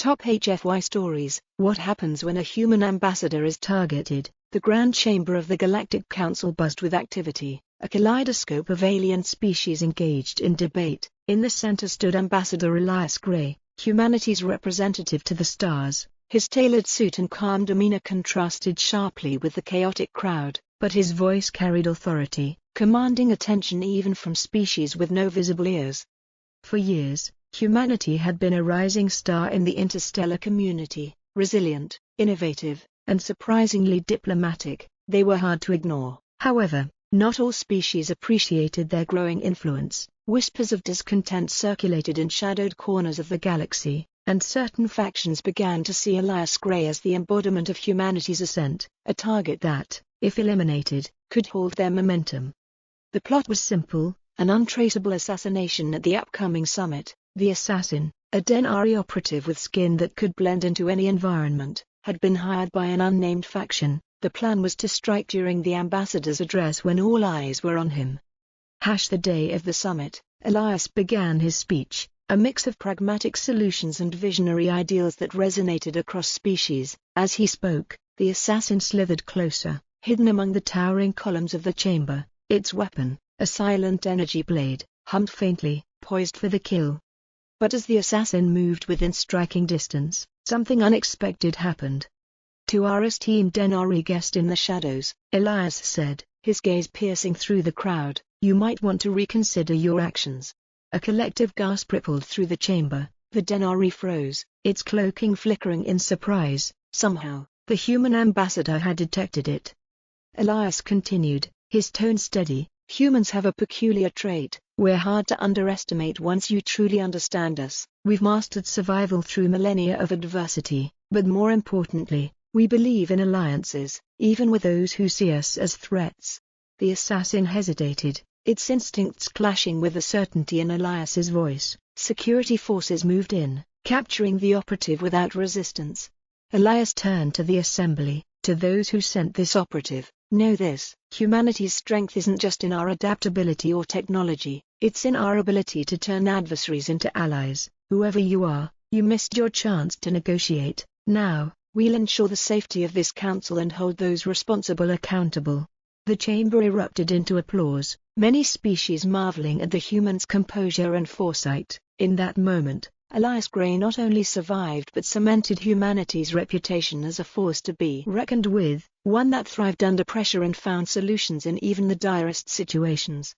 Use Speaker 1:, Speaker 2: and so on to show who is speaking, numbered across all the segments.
Speaker 1: Top HFY stories. What happens when a human ambassador is targeted? The Grand Chamber of the Galactic Council buzzed with activity. A kaleidoscope of alien species engaged in debate. In the center stood Ambassador Elias Gray, humanity's representative to the stars. His tailored suit and calm demeanor contrasted sharply with the chaotic crowd, but his voice carried authority, commanding attention even from species with no visible ears. For years, humanity had been a rising star in the interstellar community, resilient, innovative, and surprisingly diplomatic. They were hard to ignore. However, not all species appreciated their growing influence. Whispers of discontent circulated in shadowed corners of the galaxy, and certain factions began to see Elias Gray as the embodiment of humanity's ascent, a target that, if eliminated, could halt their momentum. The plot was simple: an untraceable assassination at the upcoming summit. The assassin, a Denari operative with skin that could blend into any environment, had been hired by an unnamed faction. The plan was to strike during the ambassador's address when all eyes were on him. The day of the summit, Elias began his speech, a mix of pragmatic solutions and visionary ideals that resonated across species. As he spoke, the assassin slithered closer, hidden among the towering columns of the chamber. Its weapon, a silent energy blade, hummed faintly, poised for the kill. But as the assassin moved within striking distance, something unexpected happened. To our esteemed Denari guest in the shadows, Elias said, his gaze piercing through the crowd, "You might want to reconsider your actions." A collective gasp rippled through the chamber. The Denari froze, its cloaking flickering in surprise. Somehow, the human ambassador had detected it. Elias continued, his tone steady, "Humans have a peculiar trait: we're hard to underestimate once you truly understand us. We've mastered survival through millennia of adversity, but more importantly, we believe in alliances, even with those who see us as threats." The assassin hesitated, its instincts clashing with the certainty in Elias's voice. Security forces moved in, capturing the operative without resistance. Elias turned to the assembly, "To those who sent this operative, know this: humanity's strength isn't just in our adaptability or technology, it's in our ability to turn adversaries into allies. Whoever you are, you missed your chance to negotiate. Now, we'll ensure the safety of this council and hold those responsible accountable." The chamber erupted into applause, many species marveling at the humans' composure and foresight. In that moment, Elias Gray not only survived but cemented humanity's reputation as a force to be reckoned with, one that thrived under pressure and found solutions in even the direst situations.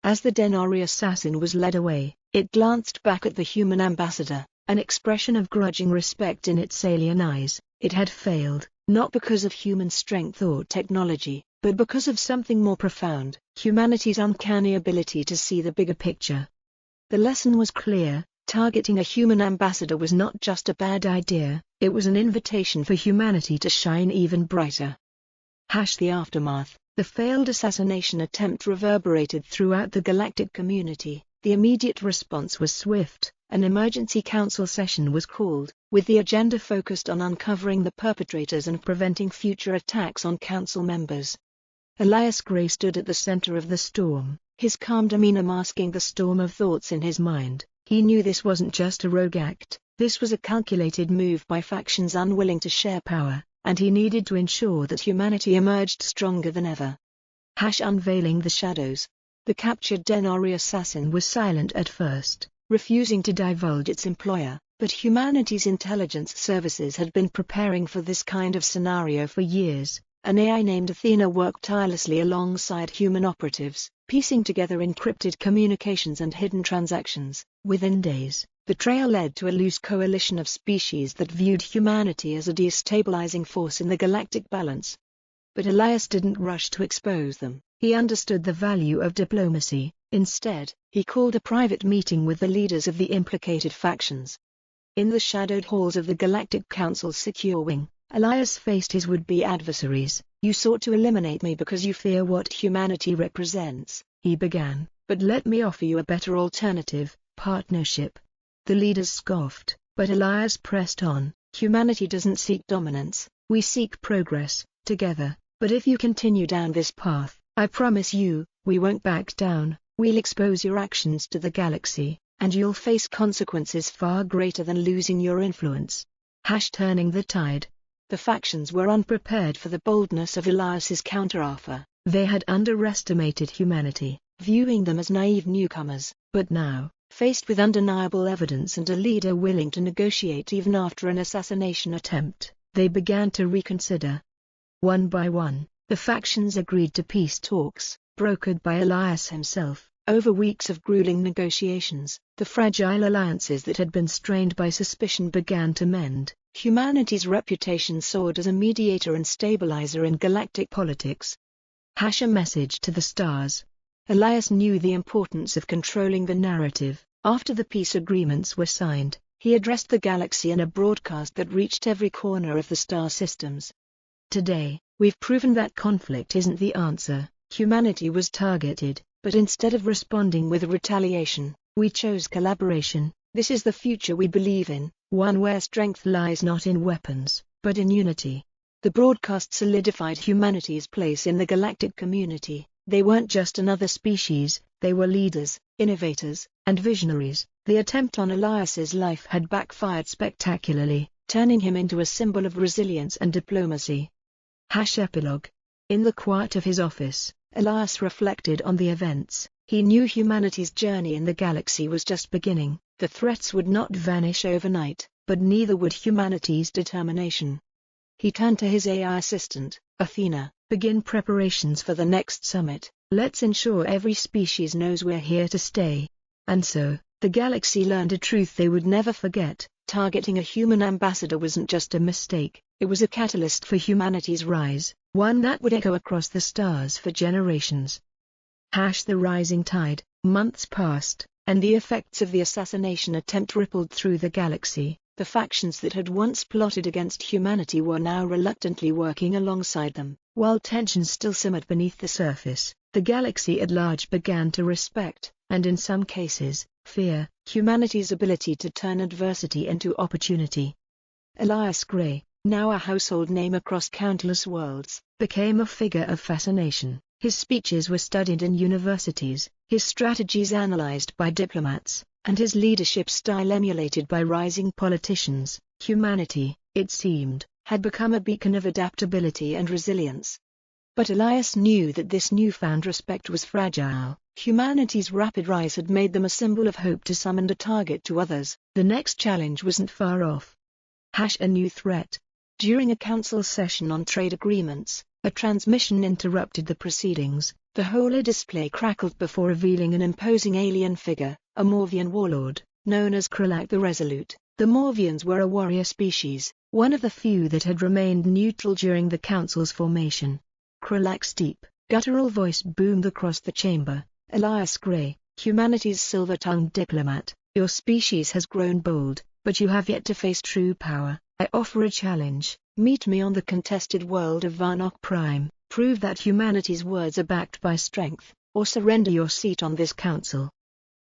Speaker 1: As the Denari assassin was led away, it glanced back at the human ambassador, an expression of grudging respect in its alien eyes. It had failed, not because of human strength or technology, but because of something more profound: humanity's uncanny ability to see the bigger picture. The lesson was clear: targeting a human ambassador was not just a bad idea, it was an invitation for humanity to shine even brighter. The aftermath. The failed assassination attempt reverberated throughout the galactic community. The immediate response was swift. An emergency council session was called, with the agenda focused on uncovering the perpetrators and preventing future attacks on council members. Elias Gray stood at the center of the storm, his calm demeanor masking the storm of thoughts in his mind. He knew this wasn't just a rogue act, this was a calculated move by factions unwilling to share power, and he needed to ensure that humanity emerged stronger than ever. Unveiling the shadows. The captured Denari assassin was silent at first, refusing to divulge its employer, but humanity's intelligence services had been preparing for this kind of scenario for years. An AI named Athena worked tirelessly alongside human operatives, piecing together encrypted communications and hidden transactions. Within days, the trail led to a loose coalition of species that viewed humanity as a destabilizing force in the galactic balance. But Elias didn't rush to expose them. He understood the value of diplomacy. Instead, he called a private meeting with the leaders of the implicated factions. In the shadowed halls of the Galactic Council's secure wing, Elias faced his would-be adversaries. "You sought to eliminate me because you fear what humanity represents," he began, "but let me offer you a better alternative: partnership." The leaders scoffed, but Elias pressed on. "Humanity doesn't seek dominance, we seek progress, together. But if you continue down this path, I promise you, we won't back down. We'll expose your actions to the galaxy, and you'll face consequences far greater than losing your influence. Turning the tide. The factions were unprepared for the boldness of Elias's counteroffer. They had underestimated humanity, viewing them as naive newcomers, but now, faced with undeniable evidence and a leader willing to negotiate even after an assassination attempt, they began to reconsider. One by one, the factions agreed to peace talks, brokered by Elias himself. Over weeks of grueling negotiations, the fragile alliances that had been strained by suspicion began to mend. Humanity's reputation soared as a mediator and stabilizer in galactic politics. A message to the stars. Elias knew the importance of controlling the narrative. After the peace agreements were signed, he addressed the galaxy in a broadcast that reached every corner of the star systems. Today, we've proven that conflict isn't the answer. Humanity was targeted, but instead of responding with retaliation, we chose collaboration. This is the future we believe in, one where strength lies not in weapons, but in unity. The broadcast solidified humanity's place in the galactic community. They weren't just another species, they were leaders, innovators, and visionaries. The attempt on Elias's life had backfired spectacularly, turning him into a symbol of resilience and diplomacy. Epilogue. In the quiet of his office, Elias reflected on the events. He knew humanity's journey in the galaxy was just beginning. The threats would not vanish overnight, but neither would humanity's determination. He turned to his AI assistant, Athena. Begin preparations for the next summit. Let's ensure every species knows we're here to stay. And so, the galaxy learned a truth they would never forget. Targeting a human ambassador wasn't just a mistake, it was a catalyst for humanity's rise, one that would echo across the stars for generations. The rising tide. Months passed, and the effects of the assassination attempt rippled through the galaxy. The factions that had once plotted against humanity were now reluctantly working alongside them. While tensions still simmered beneath the surface, the galaxy at large began to respect, and in some cases, fear, humanity's ability to turn adversity into opportunity. Elias Gray, now a household name across countless worlds, became a figure of fascination. His speeches were studied in universities, his strategies analyzed by diplomats, and his leadership style emulated by rising politicians. Humanity, it seemed, had become a beacon of adaptability and resilience. But Elias knew that this newfound respect was fragile. Humanity's rapid rise had made them a symbol of hope to some and a target to others. The next challenge wasn't far off. A new threat. During a council session on trade agreements, a transmission interrupted the proceedings. The holodisplay crackled before revealing an imposing alien figure, a Morvian warlord, known as Kralak the Resolute. The Morvians were a warrior species, one of the few that had remained neutral during the council's formation. Kralak's deep, guttural voice boomed across the chamber. Elias Gray, humanity's silver-tongued diplomat, your species has grown bold, but you have yet to face true power. I offer a challenge. Meet me on the contested world of Varnock Prime. Prove that humanity's words are backed by strength, or surrender your seat on this council.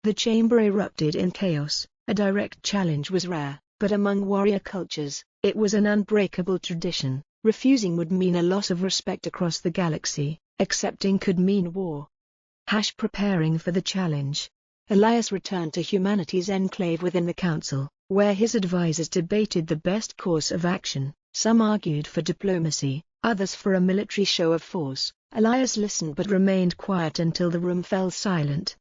Speaker 1: The chamber erupted in chaos. A direct challenge was rare, but among warrior cultures, it was an unbreakable tradition. Refusing would mean a loss of respect across the galaxy, accepting could mean war. Preparing for the challenge. Elias returned to humanity's enclave within the council, where his advisors debated the best course of action. Some argued for diplomacy, others for a military show of force. Elias listened but remained quiet until the room fell silent.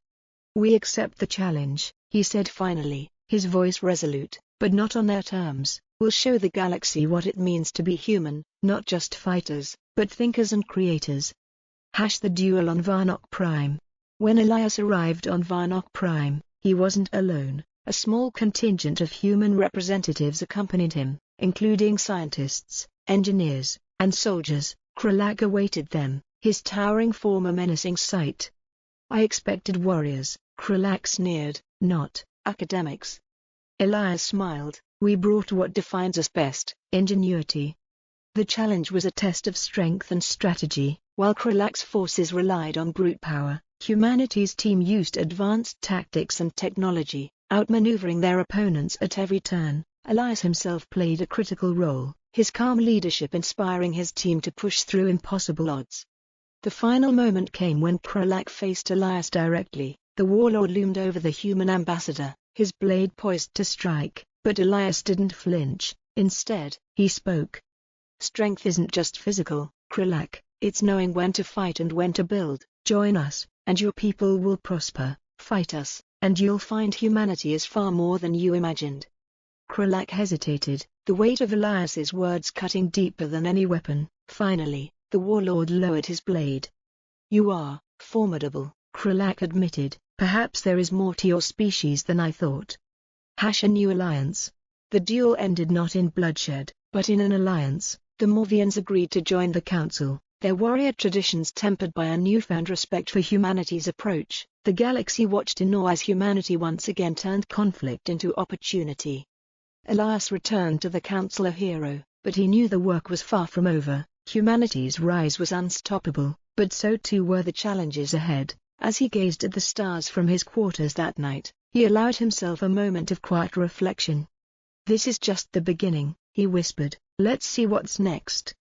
Speaker 1: We accept the challenge, he said finally, his voice resolute, but not on their terms. We'll show the galaxy what it means to be human, not just fighters, but thinkers and creators. The duel on Varnock Prime. When Elias arrived on Varnock Prime, he wasn't alone. A small contingent of human representatives accompanied him, including scientists, engineers, and soldiers. Kralak awaited them, his towering form a menacing sight. I expected warriors, Kralak sneered, not academics. Elias smiled. We brought what defines us best, ingenuity. The challenge was a test of strength and strategy. While Kralak's forces relied on brute power, humanity's team used advanced tactics and technology, outmaneuvering their opponents at every turn. Elias himself played a critical role, his calm leadership inspiring his team to push through impossible odds. The final moment came when Kralak faced Elias directly. The warlord loomed over the human ambassador, his blade poised to strike, but Elias didn't flinch. Instead, he spoke. Strength isn't just physical, Kralak, it's knowing when to fight and when to build. Join us, and your people will prosper. Fight us, and you'll find humanity is far more than you imagined. Kralak hesitated, the weight of Elias's words cutting deeper than any weapon. Finally, the warlord lowered his blade. You are formidable, Kralak admitted. Perhaps there is more to your species than I thought. A new alliance. The duel ended not in bloodshed, but in an alliance. The Morvians agreed to join the council, their warrior traditions tempered by a newfound respect for humanity's approach. The galaxy watched in awe as humanity once again turned conflict into opportunity. Elias returned to the council a hero, but he knew the work was far from over. Humanity's rise was unstoppable, but so too were the challenges ahead. As he gazed at the stars from his quarters that night, he allowed himself a moment of quiet reflection. This is just the beginning, he whispered. Let's see what's next.